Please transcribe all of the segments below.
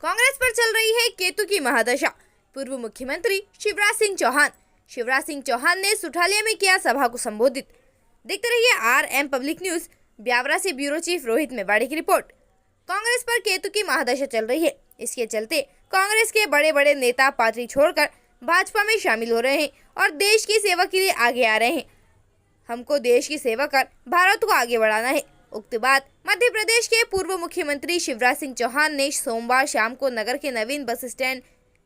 कांग्रेस पर चल रही है केतु की महादशा। पूर्व मुख्यमंत्री शिवराज सिंह चौहान ने सुठालिया में किया सभा को संबोधित। देखते रहिए RM पब्लिक न्यूज। ब्यावरा से ब्यूरो चीफ रोहित मेवाड़ी की रिपोर्ट। कांग्रेस पर केतु की महादशा चल रही है। इसके चलते कांग्रेस के बड़े बड़े नेता पार्टी छोड़कर भाजपा में शामिल हो रहे हैं और देश की सेवा के लिए आगे आ रहे हैं। हमको देश की सेवा कर भारत को आगे बढ़ाना है। उक्त बात मध्य प्रदेश के पूर्व मुख्यमंत्री शिवराज सिंह चौहान ने सोमवार शाम को नगर के नवीन बस स्टैंड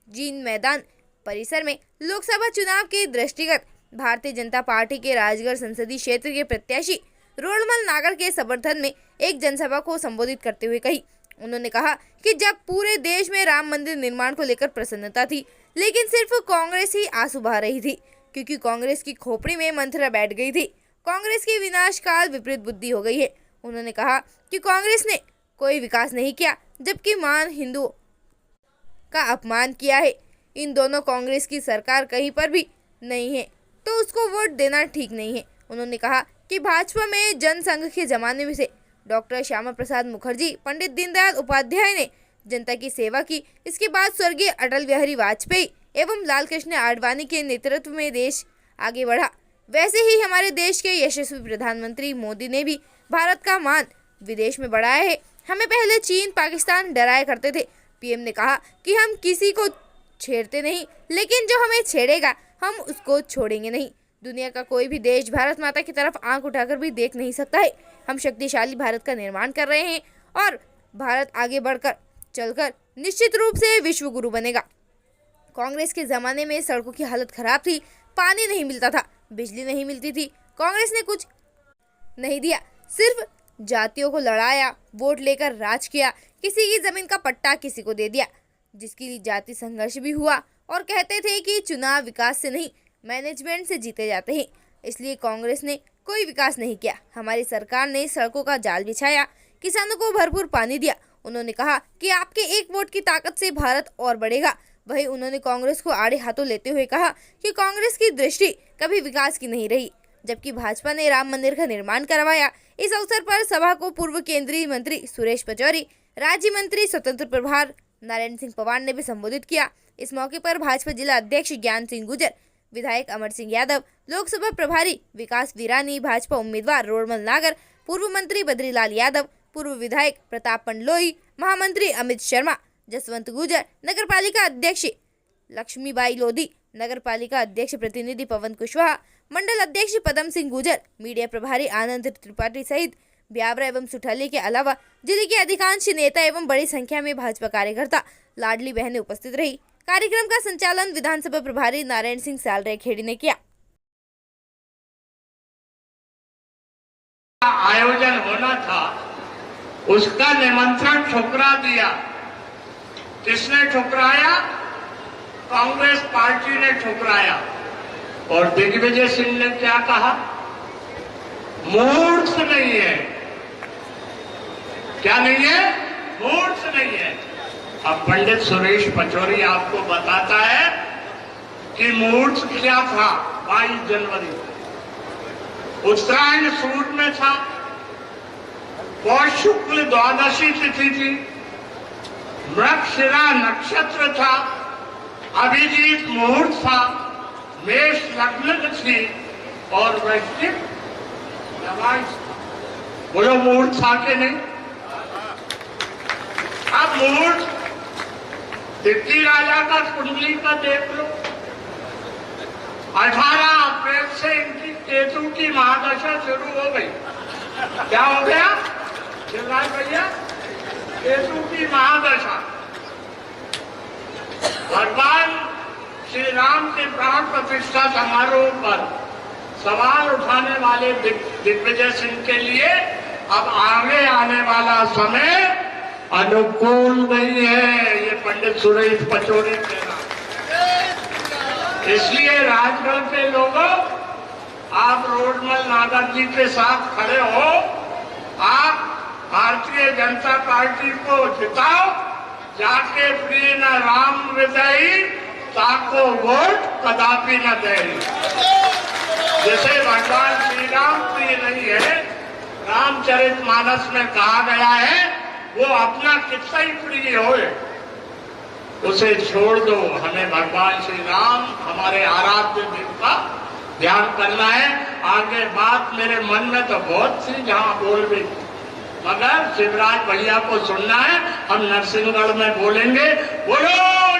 जीन मैदान परिसर में लोकसभा चुनाव के दृष्टिगत भारतीय जनता पार्टी के राजगढ़ संसदीय क्षेत्र के प्रत्याशी रोडमल नागर के समर्थन में एक जनसभा को संबोधित करते हुए कही। उन्होंने कहा कि जब पूरे देश में राम मंदिर निर्माण को लेकर प्रसन्नता थी, लेकिन सिर्फ कांग्रेस ही आंसू बहा रही थी, क्योंकि कांग्रेस की खोपड़ी में मंत्रा बैठ गई थी। कांग्रेस की विनाशकाल विपरीत बुद्धि हो गई है। उन्होंने कहा कि कांग्रेस ने कोई विकास नहीं किया, जबकि महान हिंदुओं का अपमान किया है। इन दोनों कांग्रेस की सरकार कहीं पर भी नहीं है, तो उसको वोट देना ठीक नहीं है। उन्होंने कहा कि भाजपा में जनसंघ के जमाने में से डॉक्टर श्यामा प्रसाद मुखर्जी, पंडित दीनदयाल उपाध्याय ने जनता की सेवा की। इसके बाद स्वर्गीय अटल बिहारी वाजपेयी एवं लाल कृष्ण आडवाणी के नेतृत्व में देश आगे बढ़ा। वैसे ही हमारे देश के यशस्वी प्रधानमंत्री मोदी ने भी भारत का मान विदेश में बढ़ाया है। हमें पहले चीन, पाकिस्तान डराया करते थे। PM ने कहा कि हम किसी को छेड़ते नहीं, लेकिन जो हमें छेड़ेगा हम उसको छोड़ेंगे नहीं। दुनिया का कोई भी देश भारत माता की तरफ आंख उठाकर भी देख नहीं सकता है। हम शक्तिशाली भारत का निर्माण कर रहे हैं और भारत आगे बढ़कर चलकर निश्चित रूप से विश्व गुरु बनेगा। कांग्रेस के जमाने में सड़कों की हालत खराब थी, पानी नहीं मिलता था, बिजली नहीं मिलती थी। कांग्रेस ने कुछ नहीं दिया, सिर्फ जातियों को लड़ाया, वोट लेकर राज किया, किसी की जमीन का पट्टा किसी को दे दिया, जिसके लिए जाति संघर्ष भी हुआ। और कहते थे कि चुनाव विकास से नहीं, मैनेजमेंट से जीते जाते हैं। इसलिए कांग्रेस ने कोई विकास नहीं किया। हमारी सरकार ने सड़कों का जाल बिछाया, किसानों को भरपूर पानी दिया। उन्होंने कहा कि आपके एक वोट की ताकत से भारत और बढ़ेगा। वहीं उन्होंने कांग्रेस को आड़े हाथों लेते हुए कहा कि कांग्रेस की दृष्टि कभी विकास की नहीं रही, जबकि भाजपा ने राम मंदिर का निर्माण करवाया। इस अवसर पर सभा को पूर्व केंद्रीय मंत्री सुरेश पचौरी, राज्य मंत्री स्वतंत्र प्रभार नारायण सिंह पवार ने भी संबोधित किया। इस मौके पर भाजपा जिला अध्यक्ष ज्ञान सिंह गुर्जर, विधायक अमर सिंह यादव, लोकसभा प्रभारी विकास वीरानी, भाजपा उम्मीदवार रोडमल नागर, पूर्व मंत्री बद्रीलाल यादव, पूर्व विधायक प्रताप पंडलोई, महामंत्री अमित शर्मा, जसवंत गुर्जर, नगरपालिका अध्यक्ष लक्ष्मीबाई लोधी, नगरपालिका अध्यक्ष प्रतिनिधि पवन कुशवाहा, मंडल अध्यक्ष पदम सिंह गुर्जर, मीडिया प्रभारी आनंद त्रिपाठी सहित ब्यावरा एवं सुठालिया के अलावा जिले के अधिकांश नेता एवं बड़ी संख्या में भाजपा कार्यकर्ता, लाडली बहनें उपस्थित रही। कार्यक्रम का संचालन विधानसभा प्रभारी नारायण सिंह सालरे खेड़ी ने किया। आयोजन होना था, उसका निमंत्रण ठुकरा दिया। किसने ठुकराया? कांग्रेस पार्टी ने ठुकराया। और दिग्विजय सिंह ने क्या कहा? मूर्ख नहीं है। क्या नहीं है? मूर्ख नहीं है। अब पंडित सुरेश पचौरी आपको बताता है कि मूर्ख क्या था। 22 जनवरी उत्तरायण सूर्य में था, पौष शुक्ल द्वादशी तिथि थी, मृगशिरा नक्षत्र था, अभिजीत मुहूर्त था, मेष लग्न थी और वृश्चिक नवाइश था। बोलो मुहूर्त था कि नहीं? अब मुहूर्त दिग्विजय राजा का कुंडली का देख लो। 18 अप्रैल से इनकी केतु की महादशा शुरू हो गई। क्या हो गया शिवराज भैया? केतु की महादशा। भगवान श्री राम के प्राण प्रतिष्ठा समारोह पर सवाल उठाने वाले दिग्विजय सिंह के लिए अब आगे आने वाला समय अनुकूल नहीं है, ये पंडित सुरेश पचौरी कहना। इसलिए राजगढ़ के लोगों, आप रोडमल नागर जी के साथ खड़े हो। आप भारतीय जनता पार्टी को जिताओ, जाके प्रिय न राम हृदय ताको वोट कदापि न दे। जैसे भगवान श्री राम प्रिय नहीं है, रामचरितमानस में कहा गया है, वो अपना कितना ही प्रिय हो, उसे छोड़ दो। हमें भगवान श्री राम हमारे आराध्य देव का ध्यान करना है। आगे बात मेरे मन में तो बहुत सी जहां बोल भी, मगर शिवराज भैया को सुनना है। हम नरसिंहगढ़ में बोलेंगे, बोलो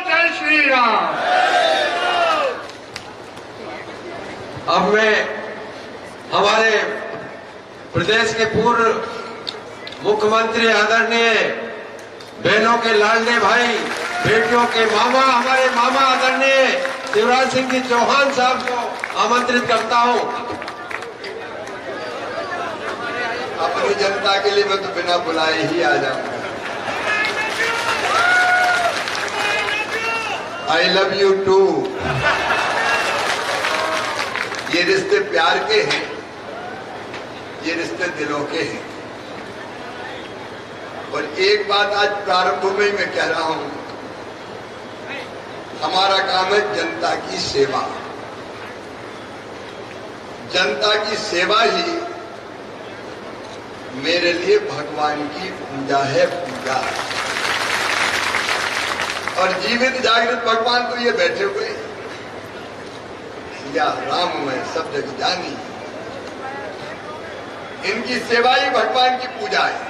जय श्री राम। अब मैं हमारे प्रदेश के पूर्व मुख्यमंत्री आदरणीय बहनों के लाडले भाई, बेटियों के मामा, हमारे मामा आदरणीय शिवराज सिंह जी चौहान साहब को आमंत्रित करता हूं। अपनी जनता के लिए मैं तो बिना बुलाए ही आ जाऊंगा। I love you too. ये रिश्ते प्यार के हैं, ये रिश्ते दिलों के हैं। और एक बात आज प्रारंभ में ही मैं कह रहा हूं, हमारा काम है जनता की सेवा। जनता की सेवा ही मेरे लिए भगवान की पूजा है, पूजा। और जीवित जागृत भगवान तो ये बैठे हुए, या राम में सब जगह जानी, इनकी सेवा ही भगवान की पूजा है।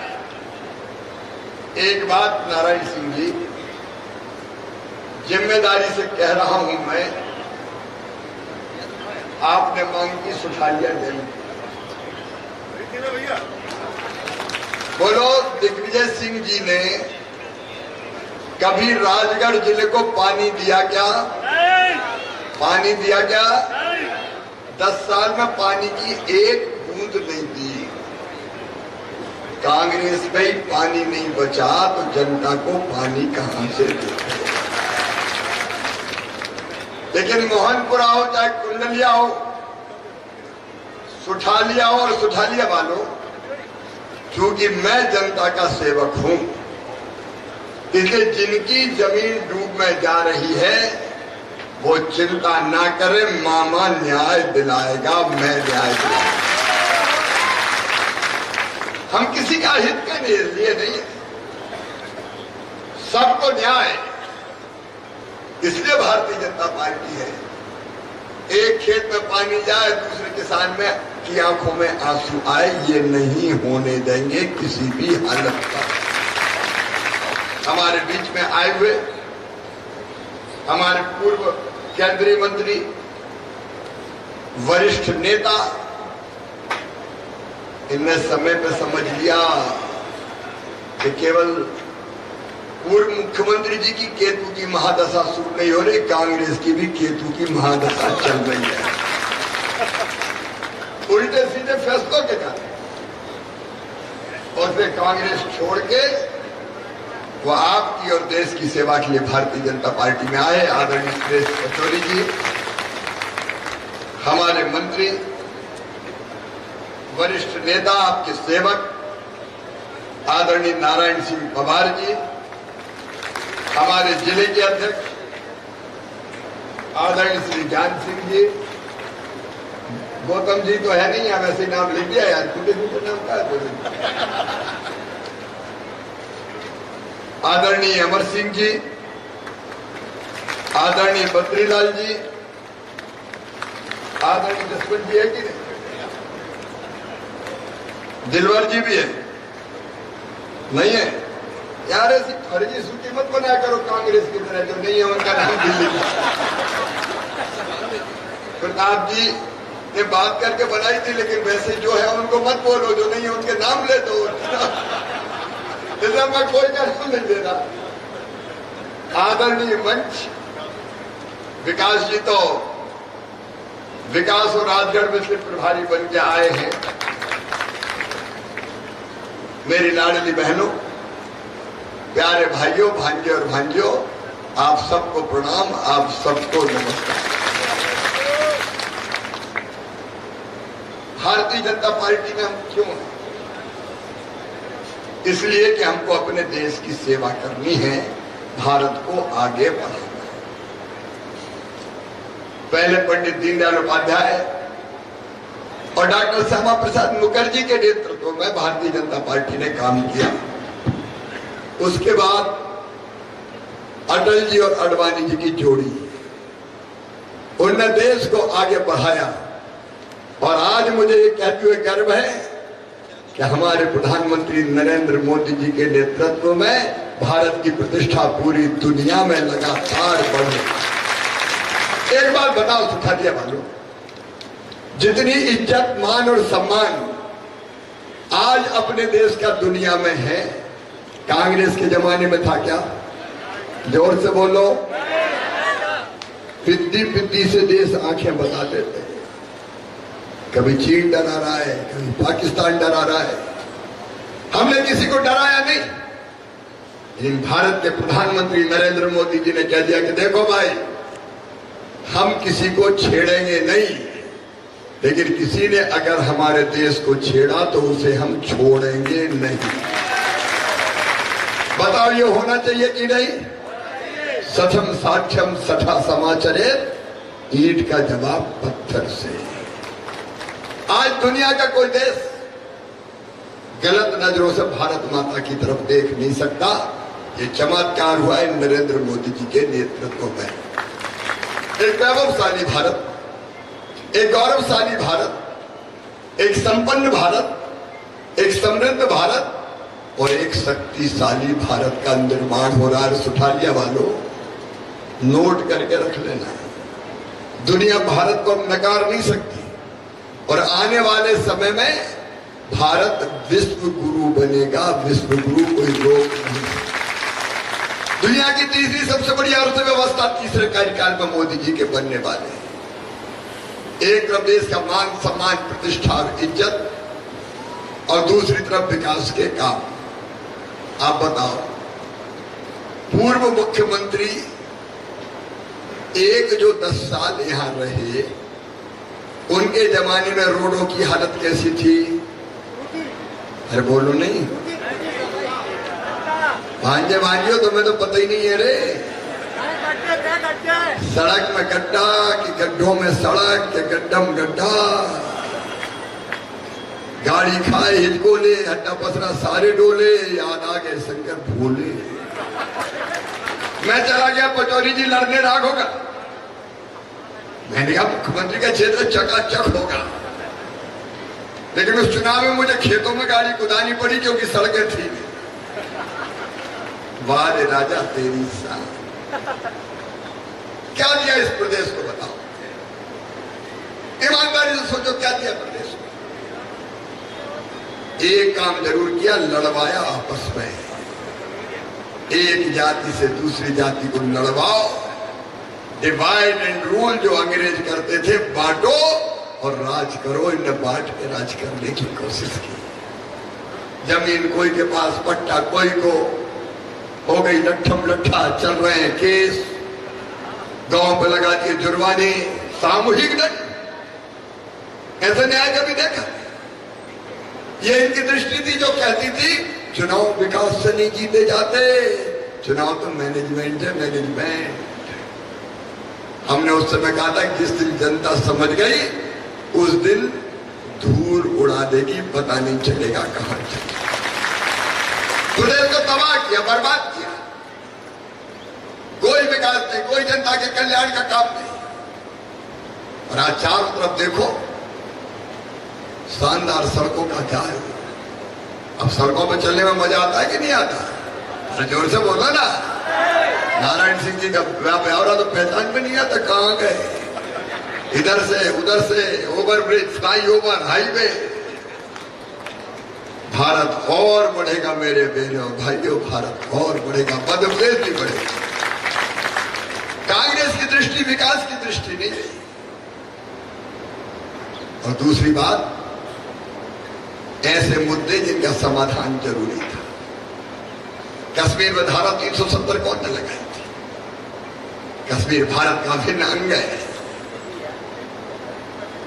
एक बात नारायण सिंह जी, जिम्मेदारी से कह रहा हूं मैं, आपने मांग की सुठालिया नहीं। बोलो, दिग्विजय सिंह जी ने कभी राजगढ़ जिले को पानी दिया क्या? पानी दिया क्या? 10 साल में पानी की एक बूंद नहीं दी। कांग्रेस में ही पानी नहीं बचा तो जनता को पानी कहां से देते? लेकिन मोहनपुर आओ चाहे कुंडलिया हो, सुठालिया हो और सुठालिया वालों, क्योंकि मैं जनता का सेवक हूं, इसलिए जिनकी जमीन डूब में जा रही है वो चिंता ना करे, मामा न्याय दिलाएगा, मैं न्याय दिलाऊंगा। हम किसी का हित के लिए नहीं है, सबको न्याय, इसलिए भारतीय जनता पार्टी है। एक खेत में पानी जाए, दूसरे किसान में की आंखों में आंसू आए, ये नहीं होने देंगे किसी भी हालत पर। हमारे बीच में आए हुए हमारे पूर्व केंद्रीय मंत्री, वरिष्ठ नेता, इनने समय पे समझ लिया कि केवल पूर्व मुख्यमंत्री जी की केतु की महादशा शुरू नहीं हो रही, कांग्रेस की भी केतु की महादशा चल रही है। उल्टे सीधे फैसलों के कारण और फिर कांग्रेस छोड़ के वो आपकी और देश की सेवा के लिए भारतीय जनता पार्टी में आए। आदरणीय सुरेश पचौरी जी, हमारे मंत्री, वरिष्ठ नेता, आपके सेवक आदरणीय नारायण सिंह पवार जी, हमारे जिले के अध्यक्ष आदरणीय श्री ज्ञान सिंह जी, गौतम जी तो है नहीं, वैसे नाम लिख दिया यार, दूसरे नाम का है। आदरणीय अमर सिंह जी, आदरणीय बद्रीलाल जी, आदरणीय जसवंत जी है कि नहीं? दिलवर जी भी है, नहीं है? यार ऐसी फर्जी सूची मत बनाया करो कांग्रेस की तरह, जो नहीं है उनका नाम दिल्ली में। प्रताप जी ने बात करके बनाई थी, लेकिन वैसे जो है उनको मत बोलो, जो नहीं है उनके नाम ले दो। मैं कोई का नाम नहीं दे रहा। आदरणीय मंच विकास जी तो विकास और राजगढ़ में से प्रभारी बन के आए हैं। मेरी लाडली बहनों, प्यारे भाइयों, भांजे और भांजियों, आप सबको प्रणाम, आप सबको नमस्कार। भारतीय जनता पार्टी में हम क्यों हैं? इसलिए कि हमको अपने देश की सेवा करनी है, भारत को आगे बढ़ाना है। पहले पंडित दीनदयाल उपाध्याय और डॉक्टर श्यामा प्रसाद मुखर्जी के नेतृत्व में भारतीय जनता पार्टी ने काम किया। उसके बाद अटल जी और आडवाणी जी की जोड़ी, उनने देश को आगे बढ़ाया। और आज मुझे ये कहते हुए गर्व है कि हमारे प्रधानमंत्री नरेंद्र मोदी जी के नेतृत्व में भारत की प्रतिष्ठा पूरी दुनिया में लगातार बढ़ रही है। एक बात बताओ सुठालिया वालों, जितनी इज्जत, मान और सम्मान आज अपने देश का दुनिया में है, कांग्रेस के जमाने में था क्या? जोर से बोलो। पिद्दी पिद्दी से देश आंखें बता देते, कभी चीन डरा रहा है, कभी पाकिस्तान डरा रहा है। हमने किसी को डराया नहीं, लेकिन भारत के प्रधानमंत्री नरेंद्र मोदी जी ने कह दिया कि देखो भाई, हम किसी को छेड़ेंगे नहीं, लेकिन किसी ने अगर हमारे देश को छेड़ा तो उसे हम छोड़ेंगे नहीं। बताओ ये होना चाहिए कि नहीं? सठम साक्ष्यम सठा समाचरित, ईंट का जवाब पत्थर से। आज दुनिया का कोई देश गलत नजरों से भारत माता की तरफ देख नहीं सकता। ये चमत्कार हुआ है नरेंद्र मोदी जी के नेतृत्व में। एक वैभवशाली भारत, एक गौरवशाली भारत, एक संपन्न भारत, एक समृद्ध भारत और एक शक्तिशाली भारत का निर्माण हो रहा है। सुठालिया वालों, नोट करके रख लेना, दुनिया भारत को नकार नहीं सकती और आने वाले समय में भारत विश्व गुरु बनेगा। विश्व गुरु कोई रोक नहीं। दुनिया की तीसरी सबसे बड़ी अर्थव्यवस्था तीसरे कार्यकाल में मोदी जी के बनने वाले। एक तरफ देश का मान सम्मान, प्रतिष्ठा और इज्जत, और दूसरी तरफ विकास के काम। आप बताओ, पूर्व मुख्यमंत्री एक जो 10 साल यहां रहे, उनके जमाने में रोडों की हालत कैसी थी? अरे बोलो नहीं, भांजे भांजियो, तुम्हें तो पता ही नहीं है रे। सड़क में गड्ढा कि गड्ढों में सड़क के गड्ढम गड्ढा, गाड़ी खाए हिचको ले, हड्डा पसरा सारे डोले, याद आ गए शंकर भोले। मैं चला गया पचौरी जी लड़ने राग होगा, मैंने कहा मुख्यमंत्री का क्षेत्र चकाचक होगा, लेकिन उस चुनाव में मुझे खेतों में गाड़ी कुदानी पड़ी क्योंकि सड़कें थी। वाह रे राजा तेरी सा, क्या दिया इस प्रदेश को बताओ? ईमानदारी से सोचो, क्या दिया प्रदेश को? एक काम जरूर किया, लड़वाया आपस में। एक जाति से दूसरी जाति को लड़वाओ, डिवाइड एंड रूल जो अंग्रेज करते थे, बांटो और राज करो। इनने बांट के राज करने की कोशिश की। जमीन कोई के पास, पट्टा कोई को, हो गई लट्ठम लट्ठा, चल रहे हैं केस, गांव पे लगा दिए जुर्माने, सामूहिक दंड। ऐसा न्याय कभी देखा? ये इनकी दृष्टि थी जो कहती थी चुनाव विकास से नहीं जीते जाते, चुनाव तो मैनेजमेंट है, मैनेजमेंट। हमने उस समय कहा था जिस दिन जनता समझ गई उस दिन धूल उड़ा देगी, पता नहीं चलेगा कहां चलेगा। प्रदेश को तबाह किया, बर्बाद किया, कोई विकास नहीं, कोई जनता के कल्याण का काम नहीं। और आज चारों तरफ देखो, शानदार सड़कों का क्या है। अब सड़कों पर चलने में मजा आता है कि नहीं आता? अरे जोर से बोलो ना। नारायण सिंह जी का ब्यावरा तो पहचान में नहीं आता, कहां गए? इधर से उधर से, over bridge, fly over, highway. Bharat और बढ़ेगा मेरे बहनों भाइयों, भारत और बढ़ेगा, मध्य प्रदेश भी बढ़ेगा। कांग्रेस की दृष्टि विकास की दृष्टि नहीं है। और दूसरी बात, ऐसे मुद्दे जिनका समाधान जरूरी था। कश्मीर में धारा 370 कौन ने लगाई थी? कश्मीर भारत का अभिन्न अंग है,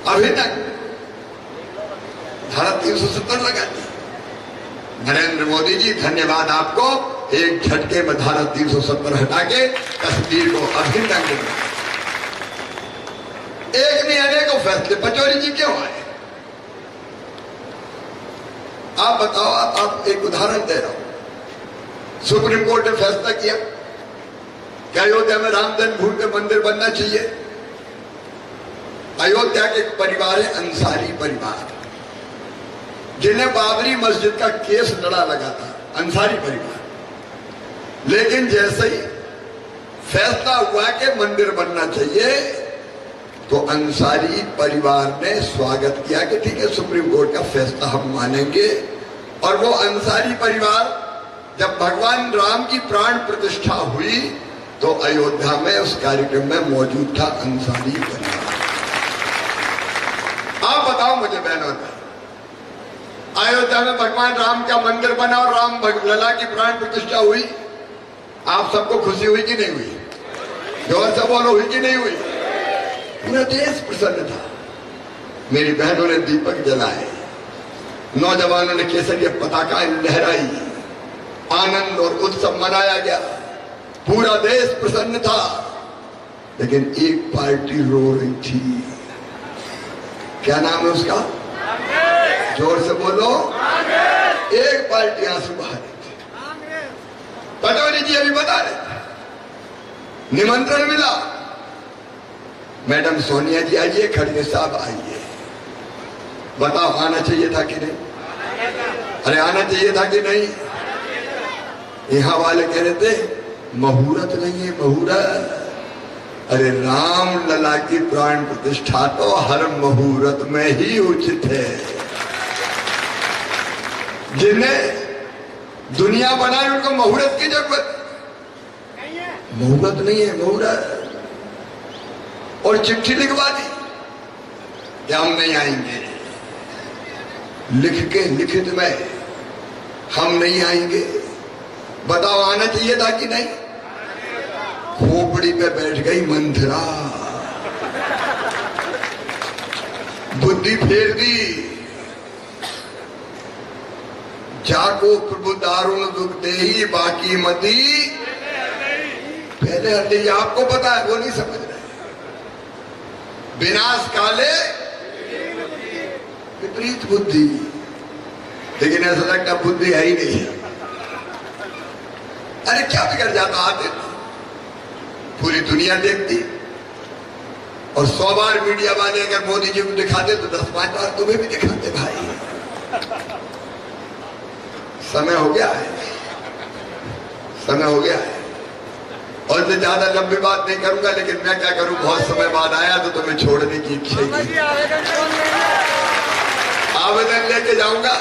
अभिन्न अंग। धारा 370 लगा दी। नरेंद्र मोदी जी, धन्यवाद आपको, एक झटके में धारा 370 हटा के कश्मीर को अभिन्न अंग बनाया। एक नहीं अनेकों फैसले। पचौरी जी क्यों आए? आप बताओ। आप एक उदाहरण दे रहा हूं। सुप्रीम कोर्ट ने फैसला किया कि अयोध्या में राम जन्मभूमि पे मंदिर बनना चाहिए। अयोध्या के एक परिवार है अंसारी परिवार, जिन्हें बाबरी मस्जिद का केस लड़ा लगा था, अंसारी परिवार। लेकिन जैसे ही फैसला हुआ कि मंदिर बनना चाहिए तो अंसारी परिवार ने स्वागत किया कि ठीक है, सुप्रीम कोर्ट का फैसला हम मानेंगे। और वो अंसारी परिवार जब भगवान राम की प्राण प्रतिष्ठा हुई तो अयोध्या में उस कार्यक्रम में मौजूद था अंसारी परिवार। आप बताओ मुझे बहनों, अयोध्या में भगवान राम का मंदिर बना और राम लला की प्राण प्रतिष्ठा हुई, आप सबको खुशी हुई कि नहीं हुई? जोर से बोलो, हुई कि नहीं हुई? पूरा देश प्रसन्न था। मेरी बहनों ने दीपक जलाए, नौजवानों ने केसरिया पताकाएं लहराई, आनंद और उत्सव मनाया गया, पूरा देश प्रसन्न था। लेकिन एक पार्टी रो रही थी। क्या नाम है उसका? जोर से बोलो। एक पार्टी आंसू बहा रही थी। पटौरी जी अभी बता रहे थे, निमंत्रण मिला, मैडम सोनिया जी आइए, खड़गे साहब आइए, बताओ आना चाहिए था कि नहीं? अरे आना चाहिए था कि नहीं? यहां वाले कह रहे थे मुहूर्त नहीं है, मुहूर्त। अरे राम लला की प्राण प्रतिष्ठा तो हर मुहूर्त में ही उचित है। जिन्हें दुनिया बनाई उनको मुहूर्त की जरूरत मुहूर्त नहीं है, मुहूर्त। और चिट्ठी लिखवा दी कि हम नहीं आएंगे, लिख के लिखित में हम नहीं आएंगे। बताओ आना चाहिए था कि नहीं? खोपड़ी पे बैठ गई मंथरा, बुद्धि फेर दी। जाको प्रभु दारुण दुख देही बाकी मती पहले हटे। आपको पता है, वो नहीं समझ रहे। विनाश काले विपरीत बुद्धि, लेकिन ऐसा लगता बुद्धि है ही नहीं। अरे क्या बिगड़ जाता आते, पूरी दुनिया देखती। और 100 बार मीडिया वाले अगर मोदी जी को दिखाते तो 10-5 बार तुम्हें भी दिखाते। भाई समय हो गया है, समय हो गया है। और इससे ज्यादा लंबी बात नहीं करूंगा, लेकिन मैं क्या करूं, बहुत समय बाद आया तो तुम्हें छोड़ने की इच्छा ही। आवेदन लेके जाऊंगा,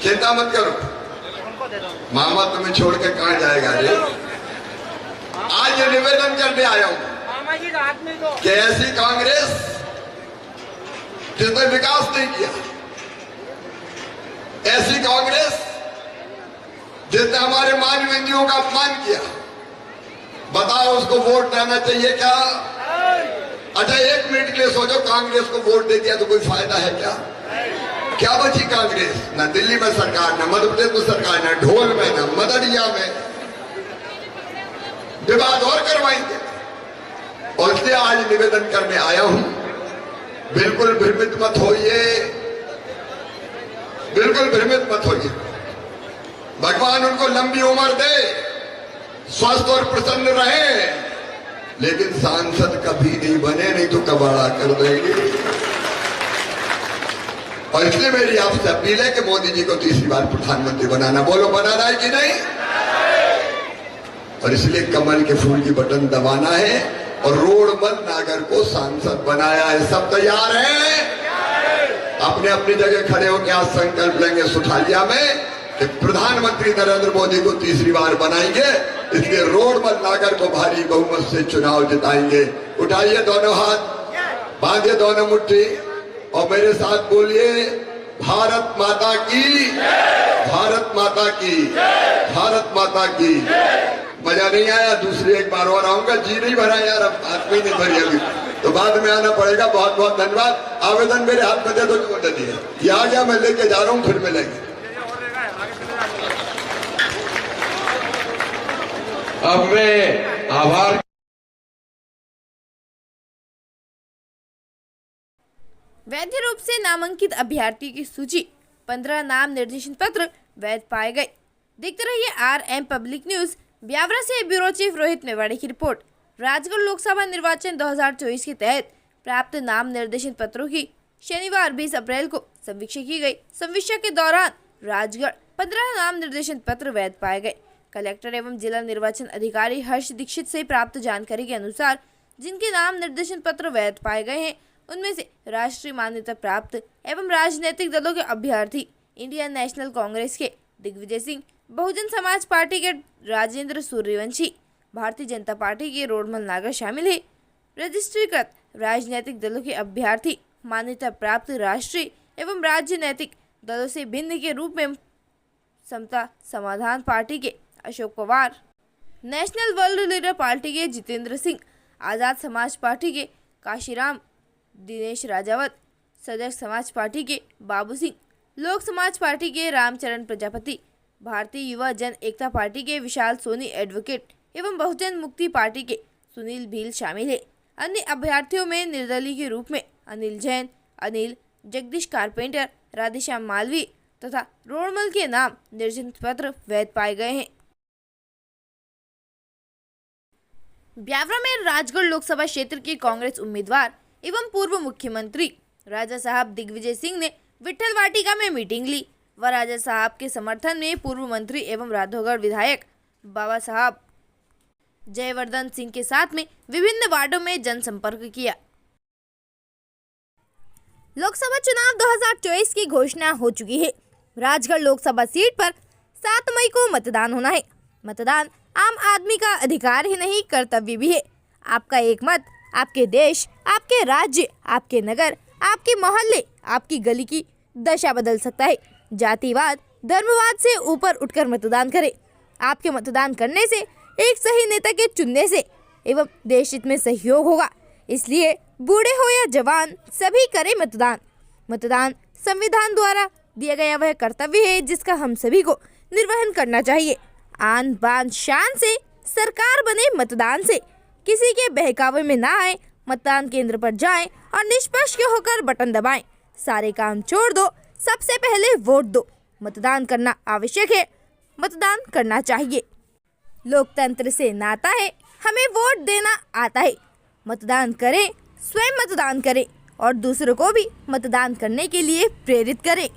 चिंता मत करो। मामा तुम्हें छोड़ के कहां जाएगा? रे आज ये निवेदन करने आया हूं कि ऐसी कांग्रेस जिसने विकास नहीं किया, ऐसी कांग्रेस जिसने हमारे मानवेंद्रियों का अपमान किया, बताओ उसको वोट देना चाहिए क्या? अच्छा 1 मिनट के लिए सोचो, कांग्रेस को वोट दे दिया तो कोई फायदा है क्या? क्या बची कांग्रेस? न दिल्ली में सरकार, न मध्य प्रदेश में सरकार, न ढोल में, न मदरिया में। विवाद और करवाएंगे। और इसलिए आज निवेदन करने आया हूं, बिल्कुल भ्रमित मत होइए, बिल्कुल भ्रमित मत होइए। भगवान उनको लंबी उम्र दे, स्वस्थ और प्रसन्न रहे, लेकिन सांसद कभी नहीं बने, नहीं तो कबाड़ा कर देंगे। और इसलिए मेरी आपसे अपील है कि मोदी जी को तीसरी बार प्रधानमंत्री बनाना। बोलो बनाना है कि नहीं? और इसलिए कमल के फूल की बटन दबाना है और रोडमल नागर को सांसद बनाया है। सब तैयार हैं? अपने अपनी जगह खड़े होकर आज संकल्प लेंगे सुठालिया में कि प्रधानमंत्री नरेंद्र मोदी को तीसरी बार बनाएंगे। इसलिए रोडमल नागर को भारी बहुमत से चुनाव जिताएंगे। उठाइए दोनों हाथ, बांधिए दोनों मुट्ठी और मेरे साथ बोलिए, भारत माता की, भारत माता की, भारत माता की। मजा नहीं आया? दूसरी एक बार और आऊंगा। जी नहीं भरा यार, अब हाथ में नहीं भरी अभी, तो बाद में आना पड़ेगा। बहुत बहुत धन्यवाद। आवेदन मेरे हाथ में दे दो, क्यों दे दिए? ये आ गया, मैं लेके जा रहा हूँ, फिर मिलेंगे। अब मैं आभार वैध रूप से नामांकित अभ्यर्थी की सूची, 15 नाम निर्देशन पत्र वैध पाए गए। देखते रहिए RM पब्लिक न्यूज। ब्यावरा से ब्यूरो चीफ रोहित मेवाड़ी की रिपोर्ट। राजगढ़ लोकसभा निर्वाचन 2024 के तहत प्राप्त नाम निर्देशन पत्रों की शनिवार 20 अप्रैल को समीक्षा की गई। समीक्षा के दौरान राजगढ़ 15 नाम निर्देशन पत्र वैध पाए गए। कलेक्टर एवं जिला निर्वाचन अधिकारी हर्ष दीक्षित से प्राप्त जानकारी के अनुसार जिनके नाम निर्देशन पत्र वैध पाए गए हैं उनमें से राष्ट्रीय मान्यता प्राप्त एवं राजनीतिक दलों के अभ्यर्थी इंडियन नेशनल कांग्रेस के दिग्विजय सिंह, बहुजन समाज पार्टी के राजेंद्र सूर्यवंशी, भारतीय जनता पार्टी के रोडमल नागर शामिल है। रजिस्ट्रीकृत राजनीतिक दलों के अभ्यर्थी मान्यता प्राप्त राष्ट्रीय एवं राजनीतिक दलों से भिन्न के रूप में समता समाधान पार्टी के Ashok Pawar, national world leader party के जितेंद्र सिंह, आजाद समाज पार्टी के काशीराम, दिनेश राजावत, सजग समाज पार्टी के बाबू सिंह, लोक समाज पार्टी के रामचरण प्रजापति, भारतीय युवा जन एकता पार्टी के विशाल सोनी एडवोकेट एवं बहुजन मुक्ति पार्टी के सुनील भील शामिल है। अन्य अभ्यर्थियों में निर्दलीय के रूप में अनिल जैन, अनिल, जगदीश कारपेंटर, राधेश्याम मालवी तथा रोडमल के नाम निर्देशन पत्र वैध पाए गए हैं। ब्यावरा में राजगढ़ लोकसभा क्षेत्र के कांग्रेस उम्मीदवार एवं पूर्व मुख्यमंत्री राजा साहब दिग्विजय सिंह ने विठल वाटिका में मीटिंग ली व राजा साहब के समर्थन में पूर्व मंत्री एवं राधौगढ़ विधायक बाबा साहब जयवर्धन सिंह के साथ में विभिन्न वार्डों में जनसंपर्क किया। लोकसभा चुनाव 2024 की घोषणा हो चुकी है। राजगढ़ लोकसभा सीट पर 7 मई को मतदान होना है। मतदान आम आदमी का अधिकार ही नहीं, कर्तव्य भी है। आपका एक मत आपके देश, आपके राज्य, आपके नगर, आपके मोहल्ले, आपकी गली की दशा बदल सकता है। जातिवाद, धर्मवाद से ऊपर उठकर मतदान करें। आपके मतदान करने से एक सही नेता के चुनने से एवं देश हित में सहयोग होगा। इसलिए बूढ़े हो या जवान सभी करें मतदान। मतदान संविधान द्वारा दिया गया वह कर्तव्य है जिसका हम सभी को निर्वहन करना चाहिए। आन बान शान से सरकार बने, मतदान से किसी के बहकावे में ना आए। मतदान केंद्र पर जाएं और निष्पक्ष होकर बटन दबाएं। सारे काम छोड़ दो, सबसे पहले वोट दो। मतदान करना आवश्यक है, मतदान करना चाहिए। लोकतंत्र से नाता है, हमें वोट देना आता है। मतदान करें, स्वयं मतदान करें और दूसरों को भी मतदान करने के लिए प्रेरित करें।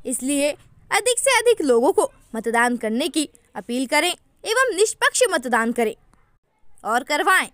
इसलिए अधिक से अधिक लोगों को मतदान करने की अपील करें एवं निष्पक्ष मतदान करें और करवाएं।